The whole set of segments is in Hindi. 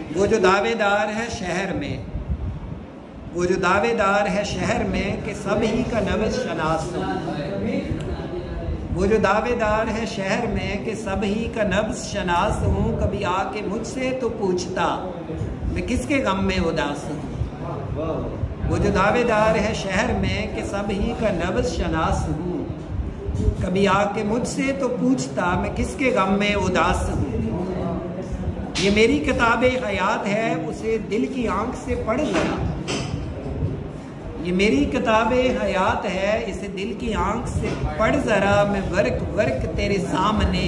वो जो दावेदार है शहर में, वो जो दावेदार है शहर में कि सब ही का नब्ज़ शनास हूँ। वो जो दावेदार है शहर में कि सब ही का नब्ज़ शनास हूँ। कभी आके मुझसे तो पूछता मैं किसके गम में उदास हूँ। वो जो दावेदार है शहर में कि सब ही का नब्ज़ शनास हूँ। कभी आके मुझसे तो पूछता मैं किसके गम में उदास हूँ। ये मेरी किताबे हयात है, उसे दिल की आंख से पढ़ जरा। ये मेरी किताबे हयात है, इसे दिल की आंख से पढ़ जरा। मैं वर्क वर्क तेरे सामने,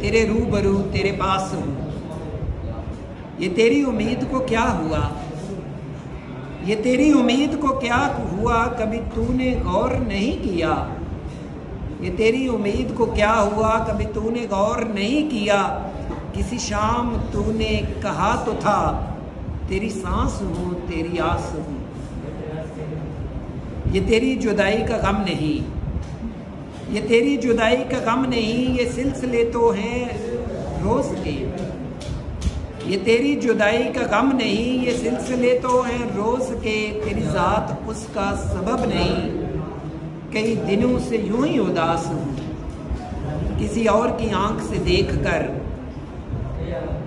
तेरे रूबरू तेरे पास हूँ। ये तेरी उम्मीद को क्या हुआ, ये तेरी उम्मीद को क्या हुआ, कभी तूने गौर नहीं किया। ये तेरी उम्मीद को क्या हुआ, कभी तूने गौर नहीं किया। किसी शाम तूने कहा तो था तेरी सांस हूँ तेरी आस हूँ। ये तेरी जुदाई का गम नहीं, ये तेरी जुदाई का गम नहीं, ये सिलसिले तो हैं रोज़ के। ये तेरी जुदाई का गम नहीं, ये सिलसिले तो हैं रोज़ के। तेरी ज़ात उसका सबब नहीं, कई दिनों से यूं ही उदास हूँ। किसी और की आंख से देखकर,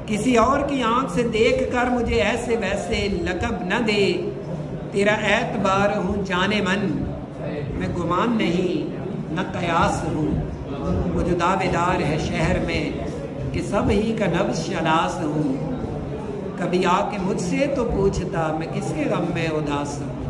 किसी और की आंख से देखकर मुझे ऐसे वैसे लक़ब न दे। तेरा एतबार हूँ जाने मन, मैं गुमान नहीं न कयास हूँ। वो जो दावेदार है शहर में कि सब ही का नब्ज़ शनास हूँ। कभी आके मुझसे तो पूछता मैं किसके गम में उदास हूँ।